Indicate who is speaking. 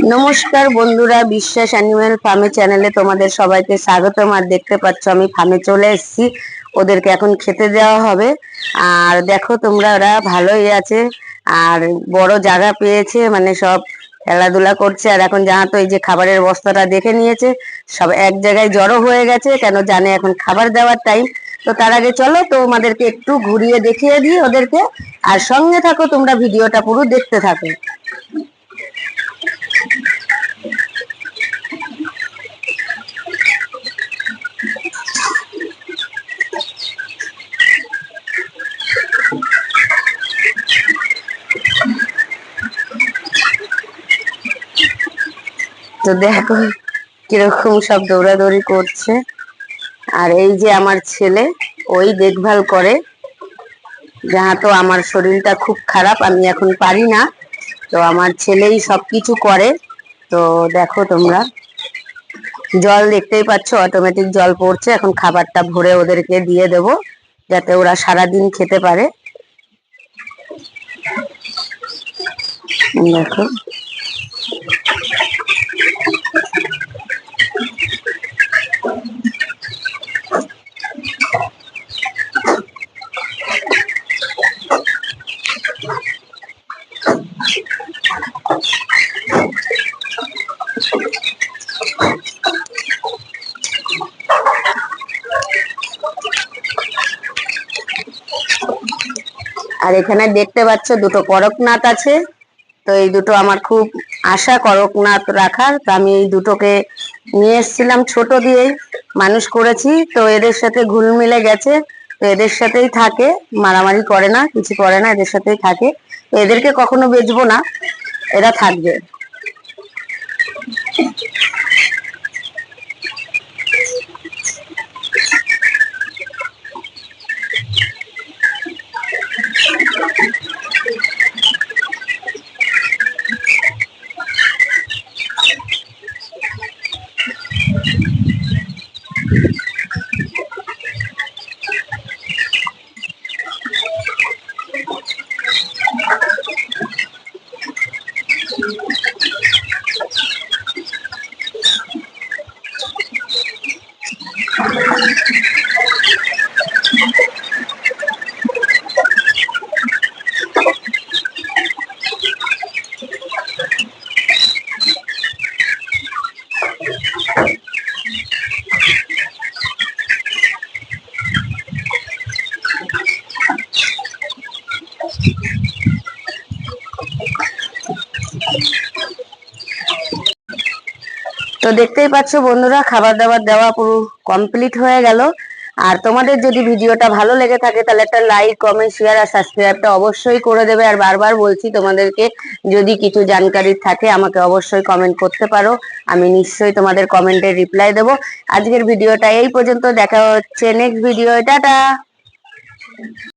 Speaker 1: নমস্কার বন্ধুরা, বিশ্বাস অ্যানিমেল ফার্মে চ্যানেলে তোমাদের সবাইকে স্বাগতম। আর দেখতে পাচ্ছ আমি ফার্মে চলে এসেছি, ওদেরকে এখন খেতে দেওয়া হবে। আর দেখো তোমরা, ওরা ভালোই আছে আর বড় জায়গা পেয়েছে, মানে সব খেলাধুলা করছে। আর এখন জানো তো, এই যে খাবারের বস্তাটা দেখে নিয়েছে, সব এক জায়গায় জড়ো হয়ে গেছে, কেন জানে এখন খাবার দেওয়ার টাইম। তো তার আগে চলো তোমাদেরকে একটু ঘুরিয়ে দেখিয়ে দিই ওদেরকে, আর সঙ্গে থাকো তোমরা, ভিডিওটা পুরো দেখতে থাকো। তো দেখো কিরকম সব দৌড়াদৌড়ি করছে। আর এই যে আমার ছেলে, ওই দেখভাল করে। যাহা তো আমার শরীরটা খুব খারাপ, আমি এখন পারি না, তো আমার ছেলেই সবকিছু করে। তো দেখো তোমরা, জল দেখতেই পাচ্ছ, অটোমেটিক জল পড়ছে। এখন খাবারটা ভরে ওদেরকে দিয়ে দেব, যাতে ওরা সারাদিন খেতে পারে। দেখো আর এখানে দেখতে পাচ্ছ দুটো করকনাথ আছে। তো এই দুটো আমার খুব আশা, করকনাথ রাখার। তো আমি এই দুটোকে নিয়ে এসেছিলাম, ছোট দিয়েই মানুষ করেছি। তো এদের সাথে ঘুল মিলে গেছে, তো এদের সাথেই থাকে, মারামারি করে না, কিছু করে না, এদের সাথেই থাকে। তো এদেরকে কখনো বেচবো না, এরা থাকবে। তো দেখতেই পাচ্ছ বন্ধুরা, খাবার দাবার দেওয়া পুরো কমপ্লিট হয়ে গেল। আর তোমাদের যদি ভিডিওটা ভালো লেগে থাকে, তাহলে একটা লাইক, কমেন্ট, শেয়ার আর সাবস্ক্রাইবটা অবশ্যই করে দেবে। আর বারবার বলছি তোমাদেরকে, যদি কিছু জানকারি থাকে আমাকে অবশ্যই কমেন্ট করতে পারো, আমি নিশ্চয়ই তোমাদের কমেন্টের রিপ্লাই দেবো। আজকের ভিডিওটা এই পর্যন্ত, দেখা হচ্ছে নেক্সট ভিডিও। টাটা।